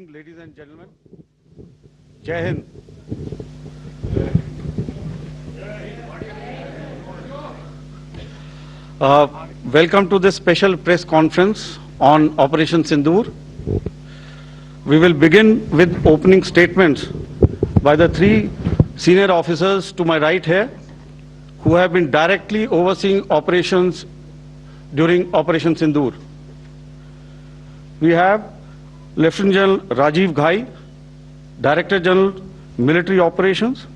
evening, ladies and gentlemen. Jai Hind. Welcome to this special press conference on Operation Sindur. We will begin with opening statements by the three senior officers to my right here, who have been directly overseeing operations during Operation Sindur. We have Lieutenant General Rajiv Ghai, Director General Military Operations,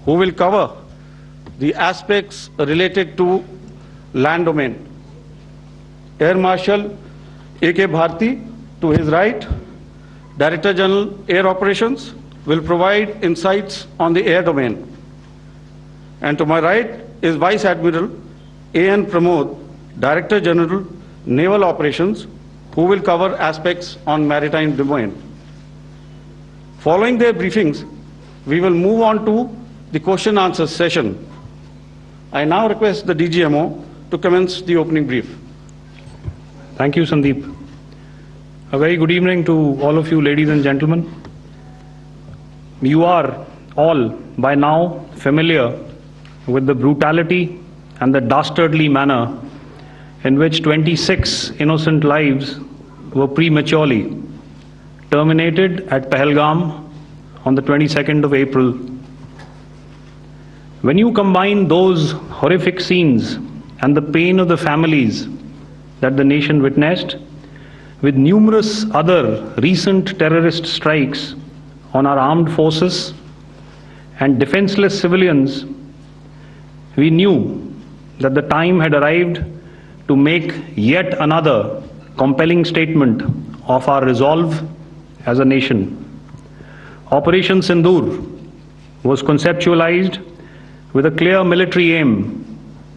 who will cover the aspects related to land domain. Air Marshal A.K. Bharti, to his right, Director General Air Operations, will provide insights on the air domain. And to my right is Vice Admiral A.N. Pramod, Director General Naval Operations, who will cover aspects on maritime domain. Following their briefings, we will move on to the question answer session. I now request the DGMO to commence the opening brief. Thank you, Sandeep. A very good evening to all of you, ladies and gentlemen. You are all by now familiar with the brutality and the dastardly manner in which 26 innocent lives were prematurely terminated at Pahalgam on the 22nd of April. When you combine those horrific scenes and the pain of the families that the nation witnessed with numerous other recent terrorist strikes on our armed forces and defenseless civilians, we knew that the time had arrived to make yet another compelling statement of our resolve as a nation. Operation Sindur was conceptualized with a clear military aim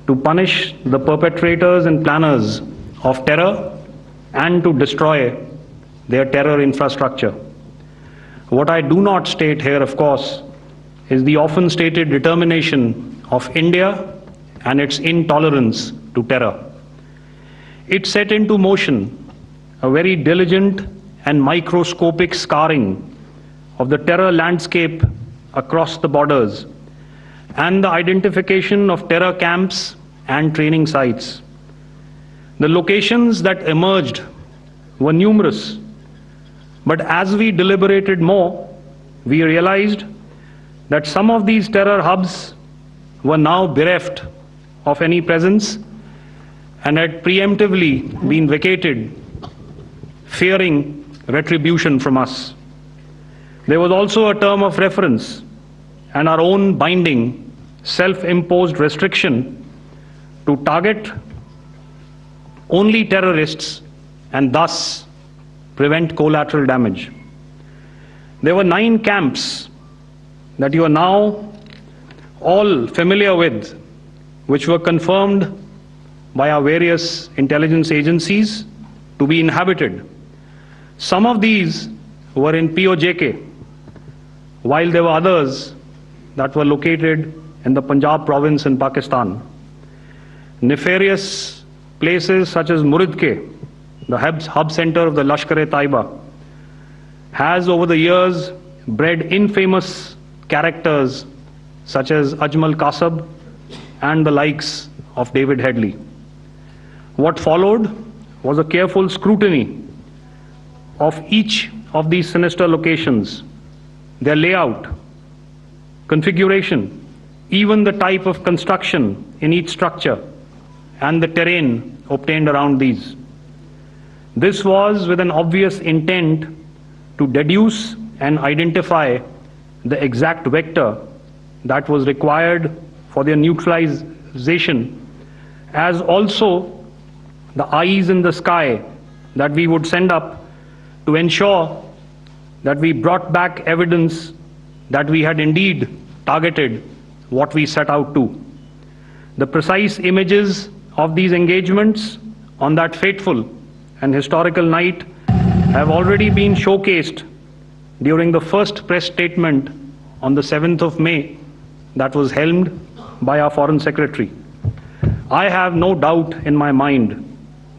to punish the perpetrators and planners of terror and to destroy their terror infrastructure. What I do not state here, of course, is the often stated determination of India and its intolerance to terror. It set into motion a very diligent and microscopic scarring of the terror landscape across the borders and the identification of terror camps and training sites. The locations that emerged were numerous, but as we deliberated more, we realized that some of these terror hubs were now bereft of any presence and had preemptively been vacated, fearing retribution from us. There was also a term of reference and our own binding, self-imposed restriction to target only terrorists and thus prevent collateral damage. There were 9 camps that you are now all familiar with, which were confirmed by our various intelligence agencies to be inhabited. Some of these were in POJK, while there were others that were located in the Punjab province in Pakistan. Nefarious places such as Muridke, the hub center of the Lashkar-e-Taiba, has over the years bred infamous characters such as Ajmal Kasab and the likes of David Headley. What followed was a careful scrutiny of each of these sinister locations, their layout, configuration, even the type of construction in each structure, and the terrain obtained around these. This was with an obvious intent to deduce and identify the exact vector that was required for their neutralization, as also the eyes in the sky that we would send up to ensure that we brought back evidence that we had indeed targeted what we set out to. The precise images of these engagements on that fateful and historical night have already been showcased during the first press statement on the 7th of May that was helmed by our Foreign Secretary. I have no doubt in my mind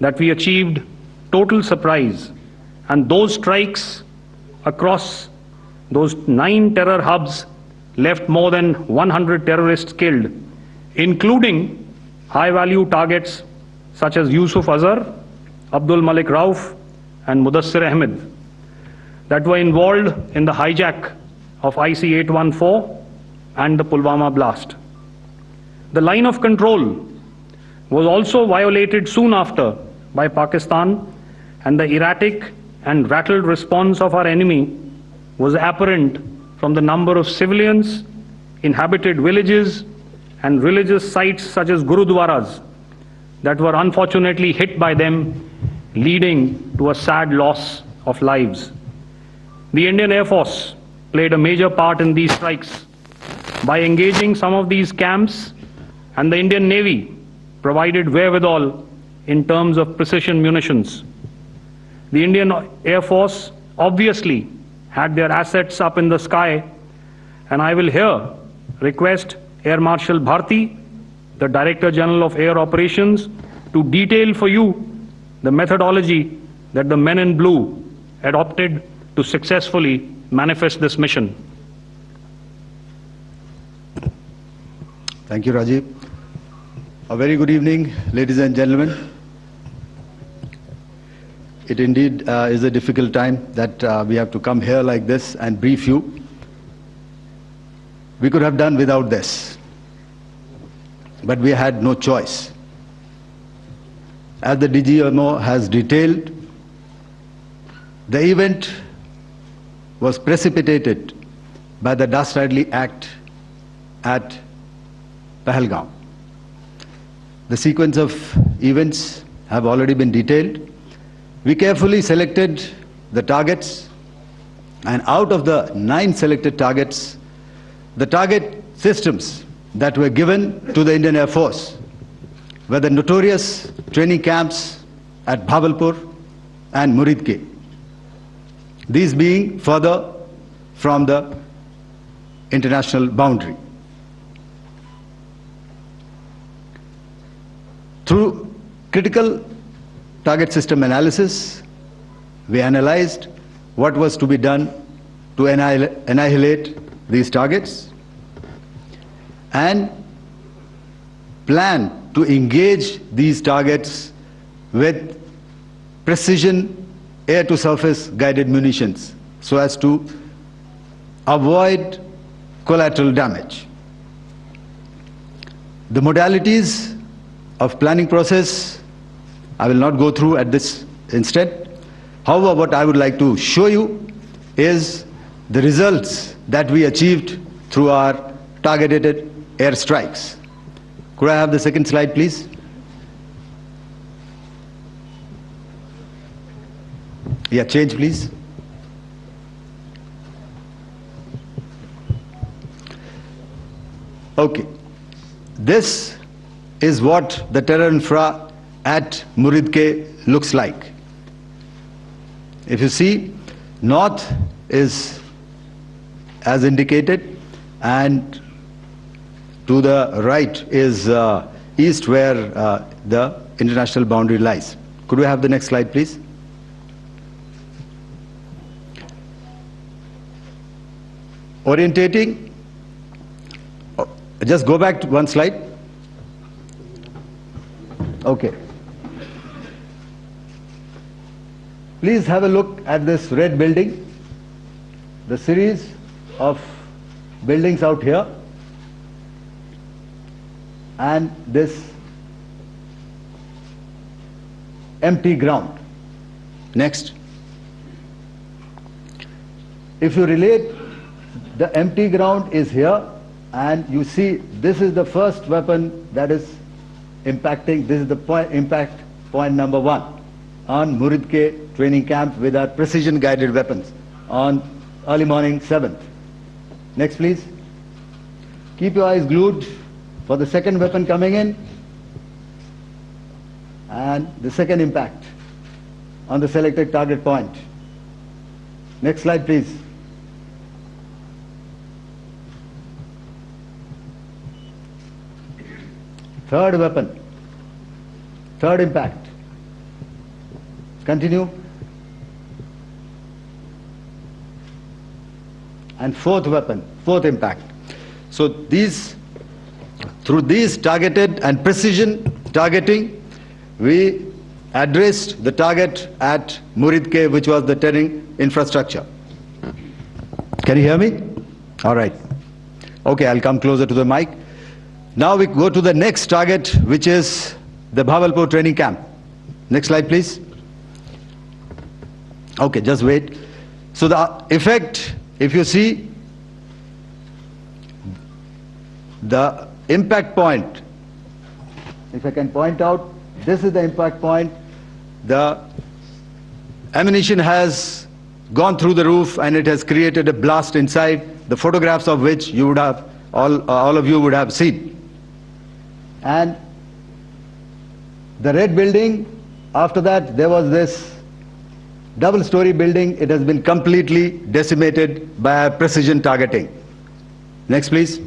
that we achieved total surprise, and those strikes across those 9 terror hubs left more than 100 terrorists killed, including high-value targets such as Yusuf Azhar, Abdul Malik Rauf, and Mudassir Ahmed, that were involved in the hijack of IC-814 and the Pulwama blast. The line of control was also violated soon after by Pakistan, and the erratic and rattled response of our enemy was apparent from the number of civilians, inhabited villages, and religious sites such as Gurudwaras that were unfortunately hit by them, leading to a sad loss of lives. The Indian Air Force played a major part in these strikes by engaging some of these camps, and the Indian Navy provided wherewithal in terms of precision munitions. The Indian Air Force obviously had their assets up in the sky, and I will here request Air Marshal Bharti, the Director General of Air Operations, to detail for you the methodology that the men in blue adopted to successfully manifest this mission. Thank you, Rajiv. A very good evening, ladies and gentlemen. It indeed is a difficult time that we have to come here like this and brief you. We could have done without this, but we had no choice. As the DGMO has detailed, the event was precipitated by the dastardly act at Pahalgam. The sequence of events have already been detailed. We carefully selected the targets, and out of the 9 selected targets, the target systems that were given to the Indian Air Force were the notorious training camps at Bhabalpur and Muridke, these being further from the international boundary. Through critical target system analysis, we analyzed what was to be done to annihilate these targets and plan to engage these targets with precision air-to-surface guided munitions so as to avoid collateral damage. The modalities of planning process I will not go through at this instant. However, what I would like to show you is the results that we achieved through our targeted air strikes. Could I have the second slide, please? Yeah, change, please. Okay. This is what the terror infra at Muridke looks like. If you see, north is as indicated, and to the right is east, where the international boundary lies. Could we have the next slide, please? Orientating. Just go back to one slide. Okay. Please have a look at this red building, the series of buildings out here, and this empty ground. Next. If you relate, the empty ground is here, and you see this is the first weapon that is impacting. This is the impact point number 1 on Muridke training camp with our precision guided weapons on early morning 7th. Next, please. Keep your eyes glued for the second weapon coming in and the second impact on the selected target point. Next slide, please. Third weapon, third impact. Continue. and fourth weapon, fourth impact. So through these targeted and precision targeting, we addressed the target at Murid Cave, which was the terrain infrastructure. Can you hear me? All right. Okay, I'll come closer to the mic. Now we go to the next target, which is the Bhavalpur training camp. Next slide, please. Okay, just wait. So the effect, if you see, the impact point, if I can point out, this is the impact point. The ammunition has gone through the roof and it has created a blast inside, the photographs of which you would have, all of you would have seen. And the red building, after that there was this double-story building. It has been completely decimated by precision targeting. Next, please.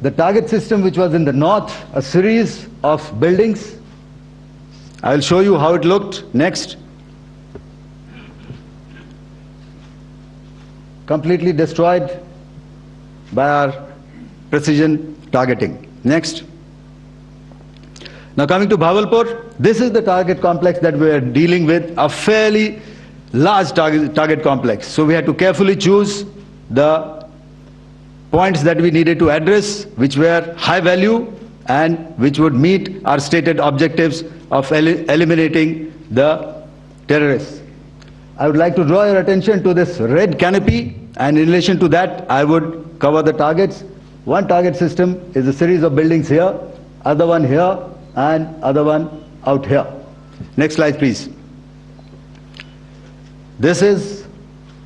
The target system, which was in the north, a series of buildings. I will show you how it looked. Next. Completely destroyed by our precision targeting. Next. Now coming to Bhavalpur, this is the target complex that we are dealing with, a fairly large target complex. So we had to carefully choose the points that we needed to address, which were high value and which would meet our stated objectives of eliminating the terrorists. I would like to draw your attention to this red canopy, and in relation to that I would cover the targets. One target system is a series of buildings here, other one here, and other one out here. Next slide, please. This is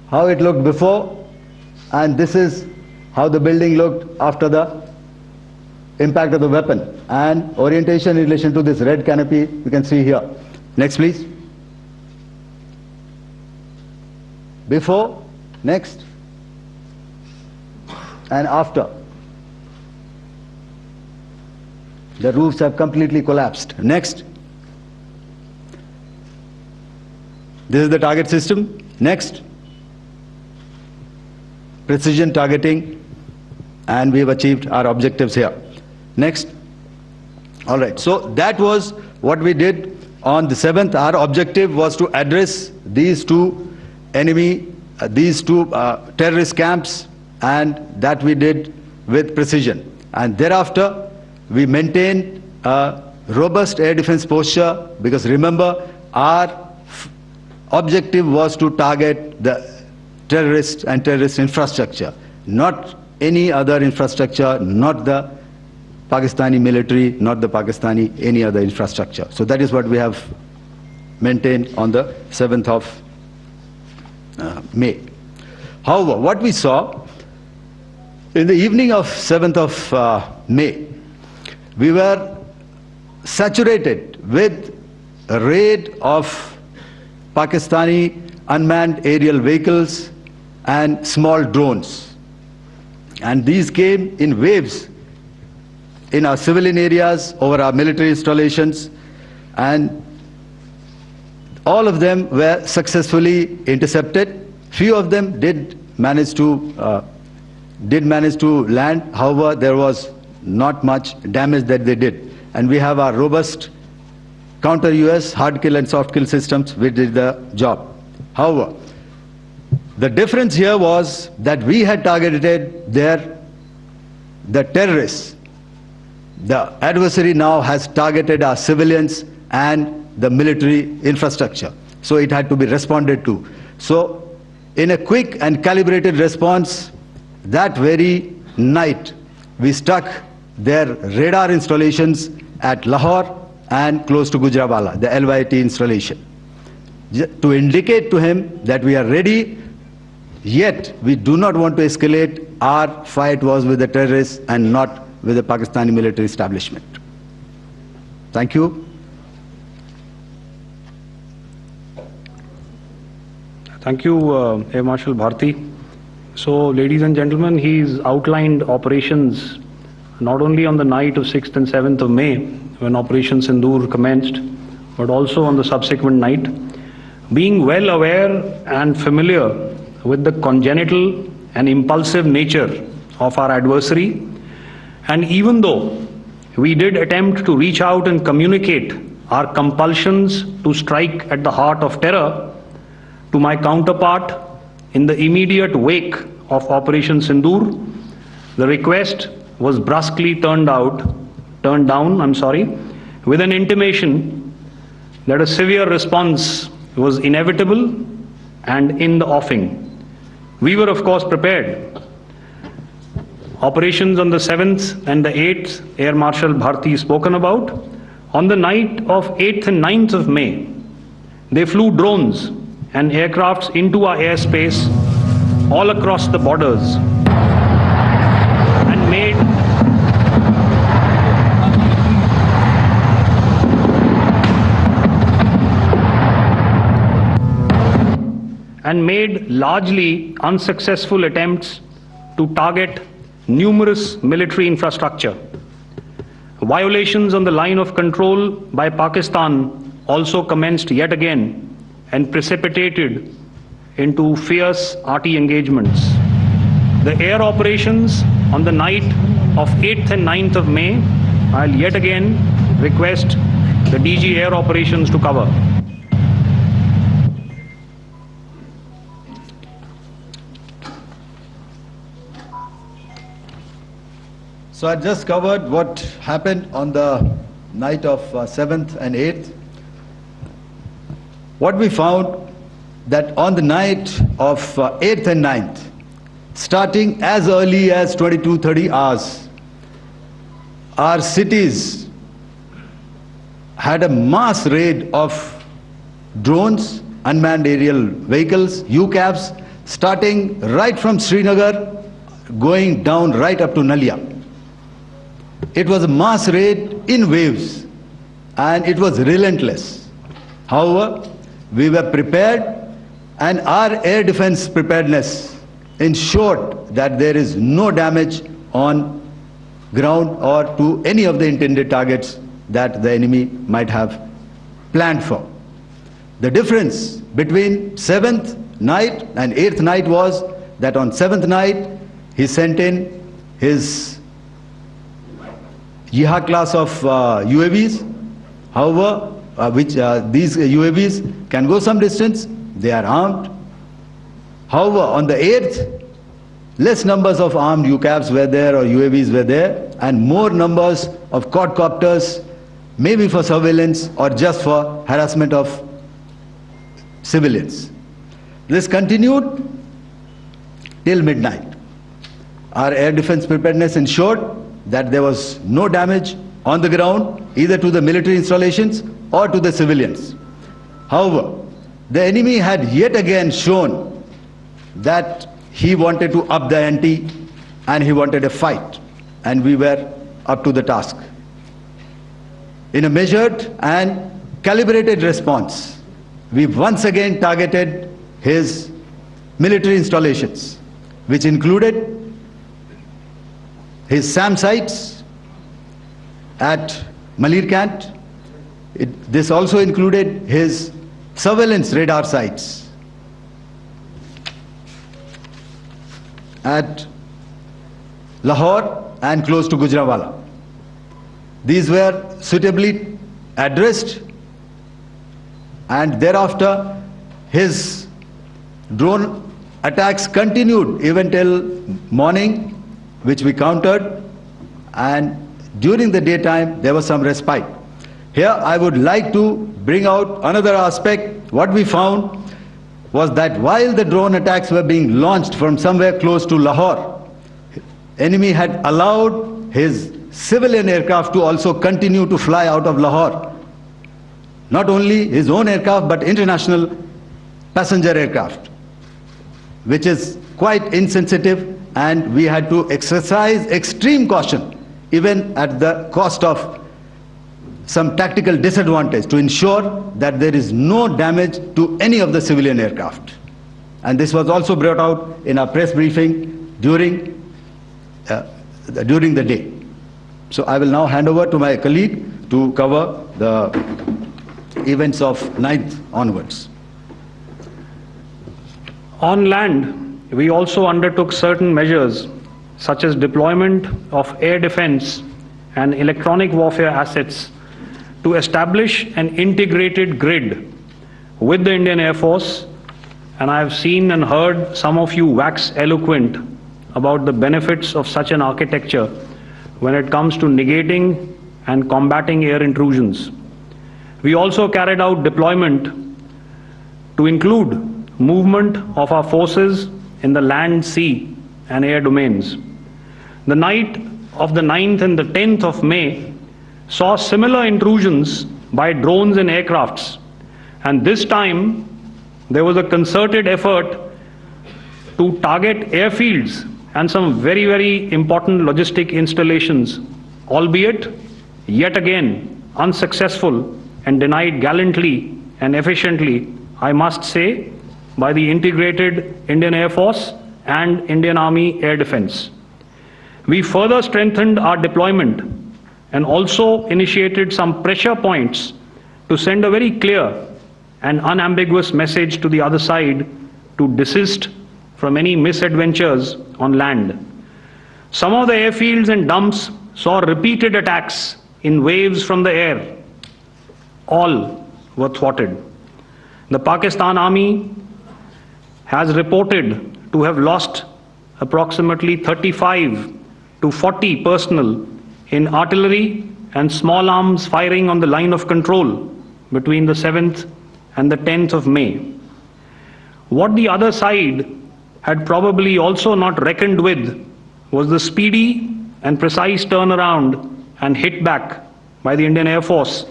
how it looked before, and this is how the building looked after the impact of the weapon, and orientation in relation to this red canopy you can see here. Next, please. Before, next, and after. The roofs have completely collapsed. Next. This is the target system. Next. Precision targeting, and we have achieved our objectives here. Next. All right, so that was what we did on the 7th. Our objective was to address these two terrorist camps, and that we did with precision. And thereafter, we maintained a robust air defense posture, because remember, our objective was to target the terrorists and terrorist infrastructure, not any other infrastructure, not the Pakistani military, not the Pakistani any other infrastructure. So that is what we have maintained on the 7th of May. However, what we saw in the evening of 7th of May, we were saturated with a raid of Pakistani unmanned aerial vehicles and small drones. And these came in waves in our civilian areas, over our military installations, and all of them were successfully intercepted. Few of them did manage to land. However, there was not much damage that they did. And we have our robust counter-US hard kill and soft kill systems which did the job. However, the difference here was that we had targeted the terrorists. The adversary now has targeted our civilians and the military infrastructure. So it had to be responded to. So in a quick and calibrated response, that very night, we struck their radar installations at Lahore and close to Gujranwala, the LYT installation, to indicate to him that we are ready, yet we do not want to escalate. Our fight was with the terrorists and not with the Pakistani military establishment. Thank you. Thank you, Air Marshal Bharti. So, ladies and gentlemen, he's outlined operations not only on the night of 6th and 7th of May, when Operation Sindur commenced, but also on the subsequent night. Being well aware and familiar with the congenital and impulsive nature of our adversary, and even though we did attempt to reach out and communicate our compulsions to strike at the heart of terror to my counterpart in the immediate wake of Operation Sindur, the request was brusquely turned down, with an intimation that a severe response was inevitable and in the offing. We were, of course, prepared. Operations on the 7th and the 8th, Air Marshal Bharti spoken about. On the night of 8th and 9th of May, they flew drones and aircrafts into our airspace all across the borders and made largely unsuccessful attempts to target numerous military infrastructure. Violations on the line of control by Pakistan also commenced yet again and precipitated into fierce arty engagements. The air operations on the night of 8th and 9th of May, I'll yet again request the DG Air Operations to cover. So I just covered what happened on the night of 7th and 8th. What we found that on the night of 8th and 9th, starting as early as 22:30 hours, our cities had a mass raid of drones, unmanned aerial vehicles, UCAVs, starting right from Srinagar, going down right up to Nalia. It was a mass raid in waves, and it was relentless. However, we were prepared, and our air defense preparedness ensured that there is no damage on ground or to any of the intended targets that the enemy might have planned for. The difference between 7th night and 8th night was that on 7th night, he sent in his Jihad class of UAVs, however, these UAVs can go some distance, they are armed. However, on the 8th, less numbers of armed UCAVs were there or UAVs were there, and more numbers of quadcopters, maybe for surveillance or just for harassment of civilians. This continued till midnight. Our air defense preparedness ensured that there was no damage on the ground, either to the military installations or to the civilians. However, the enemy had yet again shown that he wanted to up the ante and he wanted a fight, and we were up to the task. In a measured and calibrated response, we once again targeted his military installations, which included his SAM sites at Malirkant. This also included his surveillance radar sites at Lahore and close to Gujranwala. These were suitably addressed, and thereafter his drone attacks continued even till morning, which we countered, and during the daytime there was some respite. Here I would like to bring out another aspect. What we found was that while the drone attacks were being launched from somewhere close to Lahore, enemy had allowed his civilian aircraft to also continue to fly out of Lahore. Not only his own aircraft, but international passenger aircraft, which is quite insensitive, and we had to exercise extreme caution, even at the cost of some tactical disadvantage, to ensure that there is no damage to any of the civilian aircraft. And this was also brought out in our press briefing during the day. So I will now hand over to my colleague to cover the events of 9th onwards. On land, we also undertook certain measures such as deployment of air defense and electronic warfare assets to establish an integrated grid with the Indian Air Force, and I have seen and heard some of you wax eloquent about the benefits of such an architecture when it comes to negating and combating air intrusions. We also carried out deployment to include movement of our forces in the land, sea, and air domains. The night of the 9th and the 10th of May saw similar intrusions by drones and aircrafts, and this time there was a concerted effort to target airfields and some very, very important logistic installations, albeit yet again unsuccessful and denied gallantly and efficiently, I must say, by the integrated Indian Air Force and Indian Army Air Defense. We further strengthened our deployment and also initiated some pressure points to send a very clear and unambiguous message to the other side to desist from any misadventures on land. Some of the airfields and dumps saw repeated attacks in waves from the air. All were thwarted. The Pakistan Army has reported to have lost approximately 35 to 40 personnel in artillery and small arms firing on the line of control between the 7th and the 10th of May. What the other side had probably also not reckoned with was the speedy and precise turnaround and hit back by the Indian Air Force.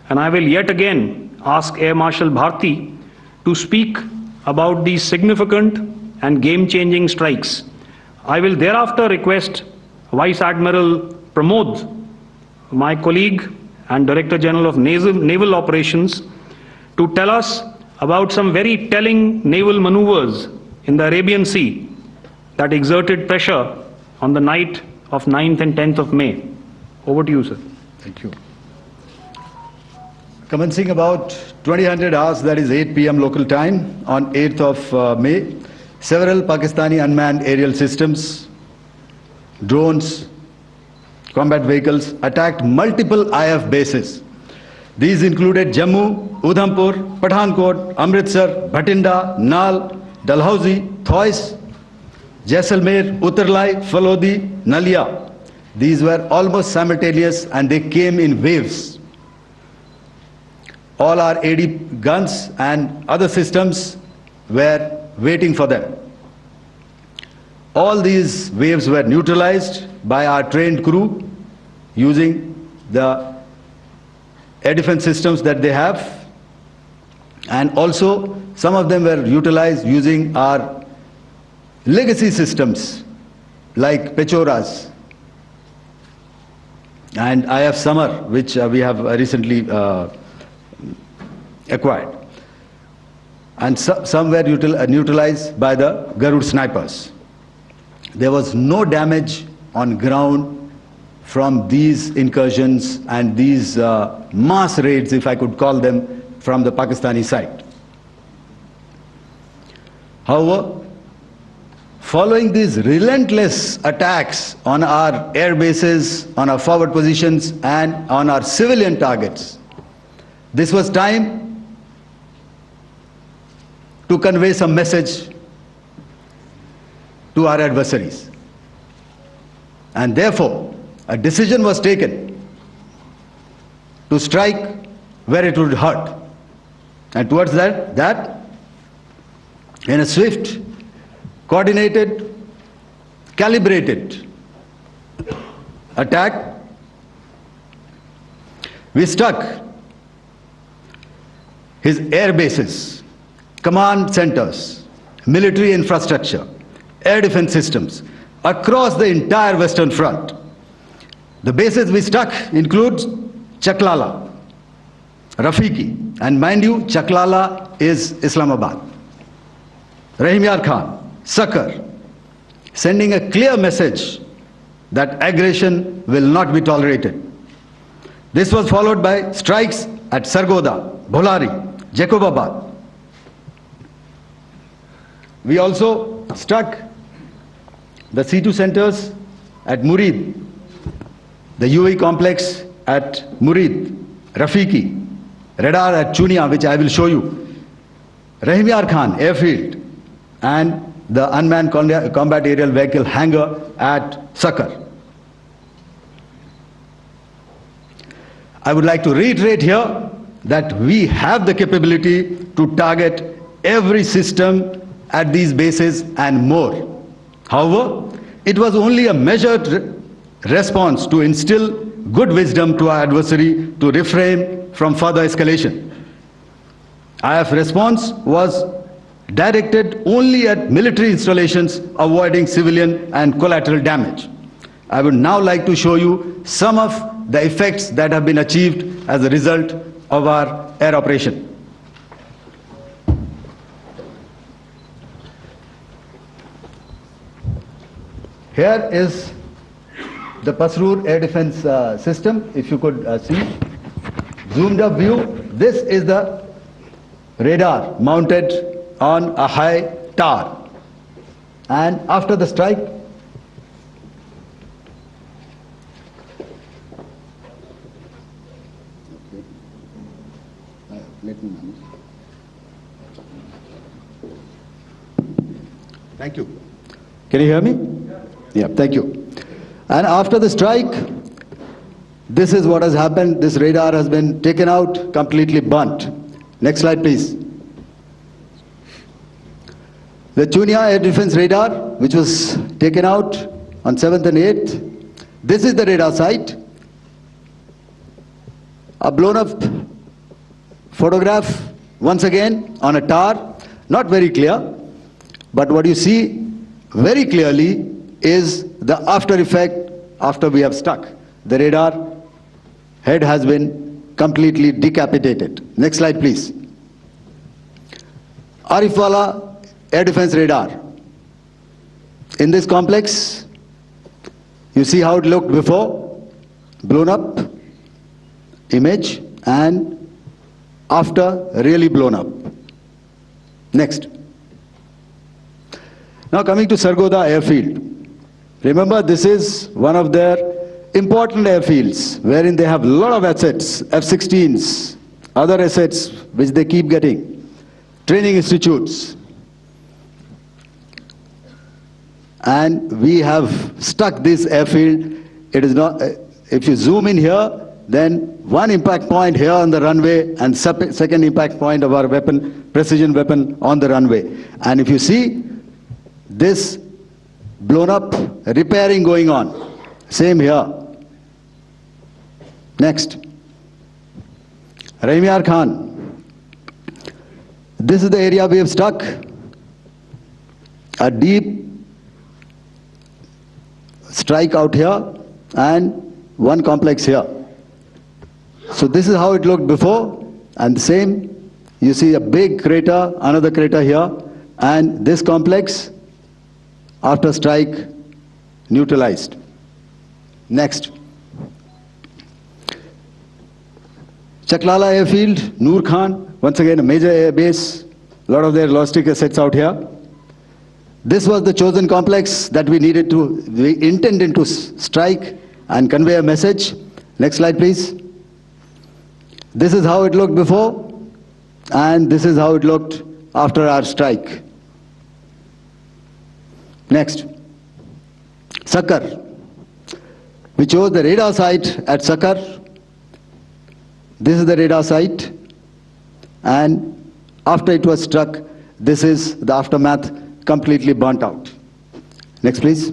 And I will yet again ask Air Marshal Bharti to speak about these significant and game-changing strikes. I will thereafter request Vice Admiral Pramod, my colleague and Director General of Naval Operations, to tell us about some very telling naval maneuvers in the Arabian Sea that exerted pressure on the night of 9th and 10th of May. Over to you, sir. Thank you. Commencing about 2000 hours, that is 8 p.m. local time, on 8th of May, several Pakistani unmanned aerial systems, drones, combat vehicles attacked multiple IF bases. These included Jammu, Udhampur, Pathankot, Amritsar, Bhatinda, Nal, Dalhousie, Thois, Jaisalmer, Uttarlai, Falodi, Nalia. These were almost simultaneous and they came in waves. All our AD guns and other systems were waiting for them. All these waves were neutralized by our trained crew using the air defense systems that they have, and also some of them were utilized using our legacy systems like Pechoras and IF Summer, which we have recently acquired, and some were neutralized by the Garud snipers. There was no damage on ground from these incursions and these mass raids, if I could call them, from the Pakistani side. However, following these relentless attacks on our air bases, on our forward positions, and on our civilian targets, this was time to convey some message to our adversaries. And therefore, a decision was taken to strike where it would hurt. And towards that, in a swift, coordinated, calibrated attack, we struck his air bases, command centers, military infrastructure, air defense systems across the entire Western Front. The bases we struck include Chaklala, Rafiki, and mind you, Chaklala is Islamabad. Rahim Yar Khan, Sakar, sending a clear message that aggression will not be tolerated. This was followed by strikes at Sargoda, Bholari, Jacobabad. We also struck the C2 centers at Murid, the UAE complex at Murid, Rafiki, radar at Chunia, which I will show you, Rahimyar Khan airfield, and the unmanned combat aerial vehicle hangar at Sakar. I would like to reiterate here that we have the capability to target every system at these bases and more. However, it was only a measured response to instill good wisdom to our adversary to refrain from further escalation. IF response was directed only at military installations, avoiding civilian and collateral damage. I would now like to show you some of the effects that have been achieved as a result of our air operation. Here is the Pasrur air defense system, if you could see. Zoomed up view, this is the radar mounted on a high tower. And after the strike, let me manage. Thank you. Can you hear me? Yeah, thank you. And after the strike, this is what has happened. This radar has been taken out, completely burnt. Next slide, please. The Chunia air defense radar, which was taken out on 7th and 8th. This is the radar site. A blown up photograph, once again, on a tower. Not very clear, but what you see very clearly is the after effect after we have struck. The radar head has been completely decapitated. Next slide, please. Arifwala air defense radar. In this complex, you see how it looked before, blown up image, and after really blown up. Next. Now coming to Sargodha airfield. Remember, this is one of their important airfields wherein they have a lot of assets, F-16s, other assets which they keep getting, training institutes. And we have stuck this airfield. It is not, if you zoom in here, then one impact point here on the runway and second impact point of our weapon, precision weapon on the runway. And if you see this blown up repairing going on, same here. Next. Rahimyar Khan. This is the area we have struck. A deep strike out here and one complex here. So this is how it looked before, and the same, you see a big crater, another crater here, and this complex after strike neutralized. Next. Chaklala airfield, Noor Khan, once again a major air base, a lot of their logistic assets out here. This was the chosen complex that we intended to strike and convey a message. Next slide, please. This is how it looked before, and this is how it looked after our strike. Next. Sakar. We chose the radar site at Sakar. This is the radar site, and after it was struck, this is the aftermath, completely burnt out. Next, please.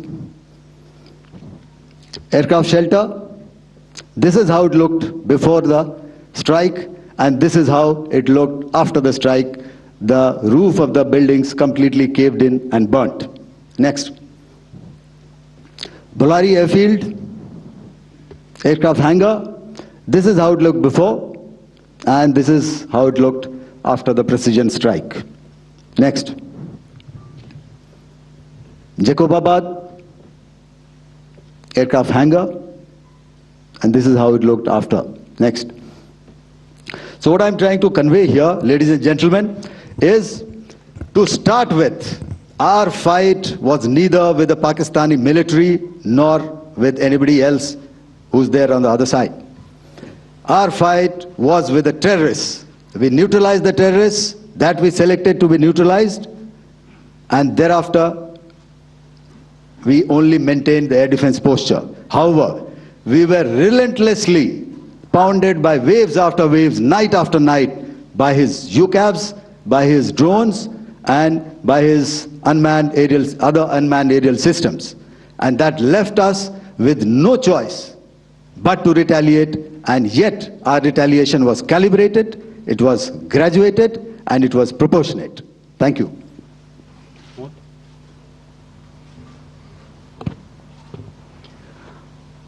Aircraft shelter. This is how it looked before the strike, and this is how it looked after the strike. The roof of the buildings completely caved in and burnt. Next. Bolari airfield, aircraft hangar. This is how it looked before, and this is how it looked after the precision strike. Next. Jacobabad, aircraft hangar, and this is how it looked after. Next. So what I'm trying to convey here, ladies and gentlemen, is to start with, Our fight was neither with the Pakistani military nor with anybody else who's there on the other side. Our fight was with the terrorists. We neutralized the terrorists that we selected to be neutralized, and thereafter we only maintained the air defense posture. However, we were relentlessly pounded by waves after waves, night after night, by his UCAVs, by his drones, and by his other unmanned aerial systems. And that left us with no choice but to retaliate, and yet our retaliation was calibrated, it was graduated, and it was proportionate. Thank you.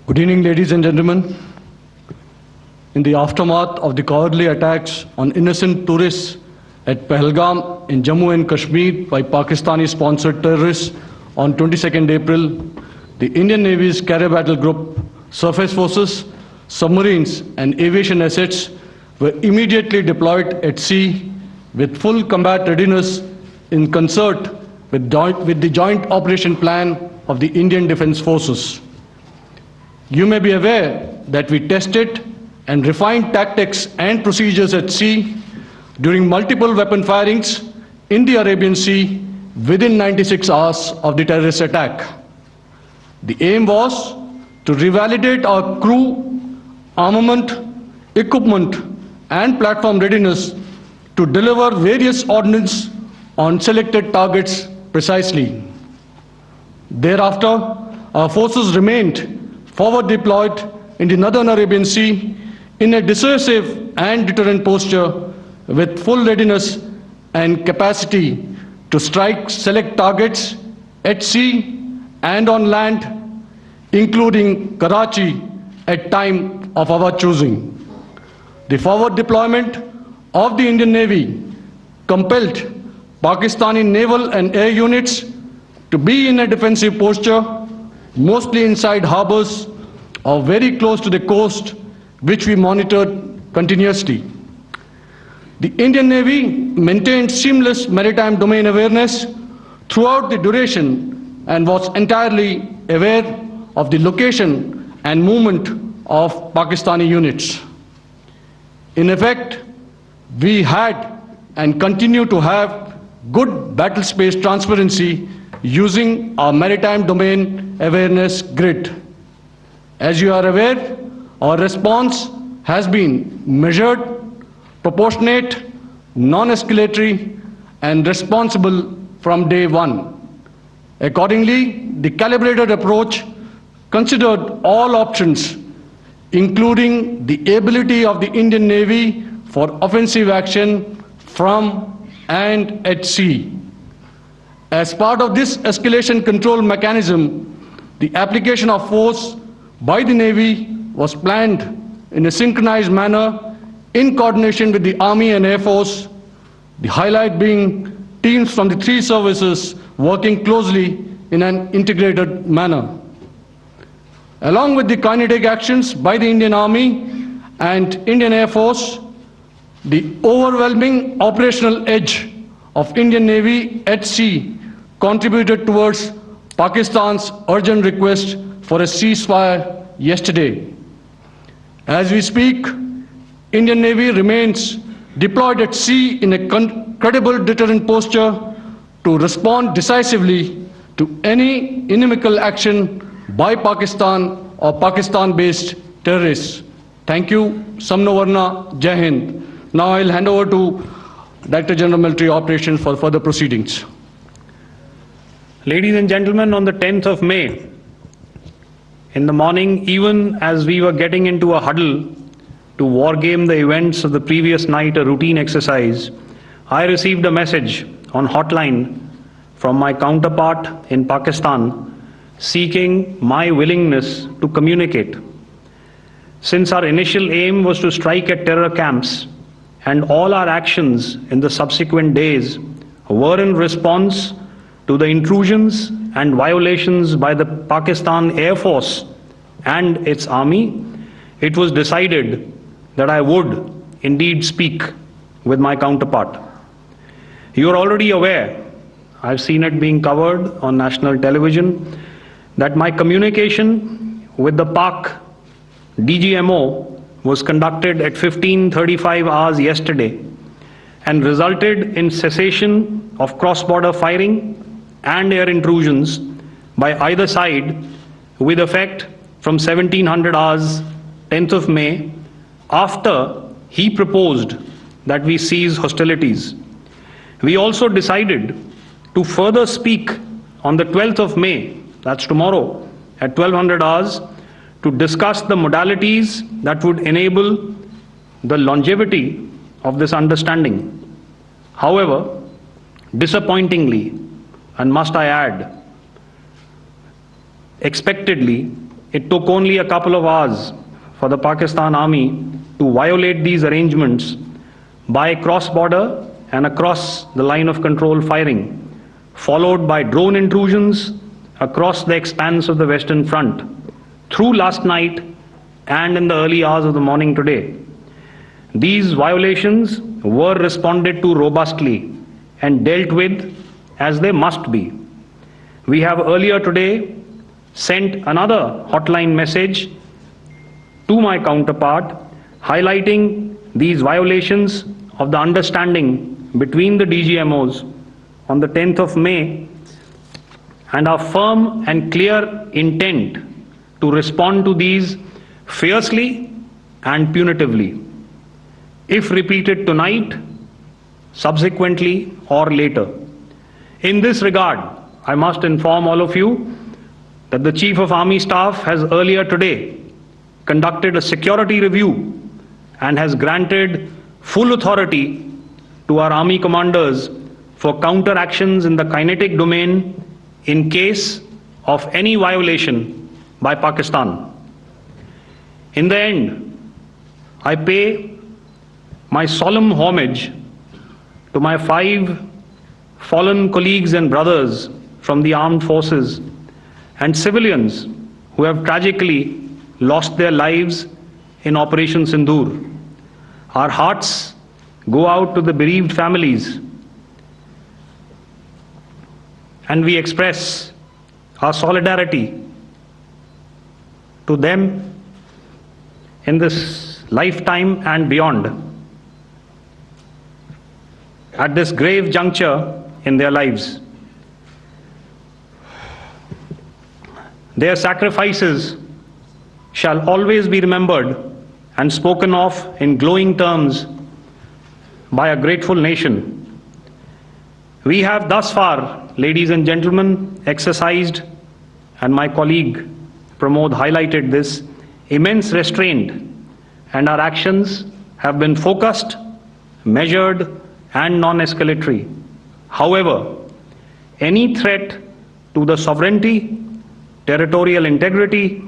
Good evening, ladies and gentlemen. In the aftermath of the cowardly attacks on innocent tourists at Pahalgam in Jammu and Kashmir by Pakistani-sponsored terrorists on 22nd April, the Indian Navy's Carrier Battle Group, surface forces, submarines and aviation assets were immediately deployed at sea with full combat readiness in concert with the joint operation plan of the Indian Defence Forces. You may be aware that we tested and refined tactics and procedures at sea during multiple weapon firings in the Arabian Sea within 96 hours of the terrorist attack. The aim was to revalidate our crew, armament, equipment and platform readiness to deliver various ordnance on selected targets precisely. Thereafter, our forces remained forward deployed in the Northern Arabian Sea in a dissuasive and deterrent posture with full readiness and capacity to strike select targets at sea and on land, including Karachi at time of our choosing. The forward deployment of the Indian Navy compelled Pakistani naval and air units to be in a defensive posture, mostly inside harbors or very close to the coast, which we monitored continuously. The Indian Navy maintained seamless maritime domain awareness throughout the duration and was entirely aware of the location and movement of Pakistani units. In effect, we had and continue to have good battle space transparency using our maritime domain awareness grid. As you are aware, our response has been measured, proportionate, non-escalatory, and responsible from day one. Accordingly, the calibrated approach considered all options, including the ability of the Indian Navy for offensive action from and at sea. As part of this escalation control mechanism, the application of force by the Navy was planned in a synchronized manner in coordination with the Army and Air Force, the highlight being teams from the three services working closely in an integrated manner. Along with the kinetic actions by the Indian Army and Indian Air Force, the overwhelming operational edge of Indian Navy at sea contributed towards Pakistan's urgent request for a ceasefire yesterday. As we speak, Indian Navy remains deployed at sea in a credible deterrent posture to respond decisively to any inimical action by Pakistan or Pakistan-based terrorists. Thank you. Samno Varna, Jai Hind. Now I'll hand over to Director General Military Operations for further proceedings. Ladies and gentlemen, on the 10th of May, in the morning, even as we were getting into a huddle to wargame the events of the previous night, a routine exercise, I received a message on hotline from my counterpart in Pakistan seeking my willingness to communicate. Since our initial aim was to strike at terror camps, and all our actions in the subsequent days were in response to the intrusions and violations by the Pakistan Air Force and its army, it was decided that I would indeed speak with my counterpart. You are already aware I've seen it being covered on national television, that my communication with the Pak DGMO was conducted at 15:35 hours yesterday and resulted in cessation of cross-border firing and air intrusions by either side with effect from 1700 hours 10th of May, after he proposed that we cease hostilities. We also decided to further speak on the 12th of May, that's tomorrow, at 1200 hours, to discuss the modalities that would enable the longevity of this understanding. However, disappointingly, and must I add, expectedly, it took only a couple of hours for the Pakistan Army to violate these arrangements by cross-border and across the line of control firing, followed by drone intrusions across the expanse of the Western Front through last night and in the early hours of the morning today. These violations were responded to robustly and dealt with as they must be. We have earlier today sent another hotline message to my counterpart highlighting these violations of the understanding between the DGMOs on the 10th of May and our firm and clear intent to respond to these fiercely and punitively, if repeated tonight, subsequently, or later. In this regard, I must inform all of you that the Chief of Army Staff has earlier today conducted a security review and has granted full authority to our Army commanders for counter-actions in the kinetic domain in case of any violation by Pakistan. In the end, I pay my solemn homage to my 5 fallen colleagues and brothers from the armed forces and civilians who have tragically lost their lives in Operation Sindur. Our hearts go out to the bereaved families, and we express our solidarity to them in this lifetime and beyond, at this grave juncture in their lives. Their sacrifices shall always be remembered and spoken of in glowing terms by a grateful nation. We have thus far, ladies and gentlemen, exercised, and my colleague Pramod highlighted this, immense restraint, and our actions have been focused, measured, and non-escalatory. However, any threat to the sovereignty, territorial integrity,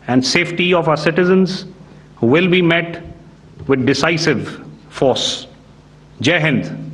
and safety of our citizens will be met with decisive force. Jai Hind.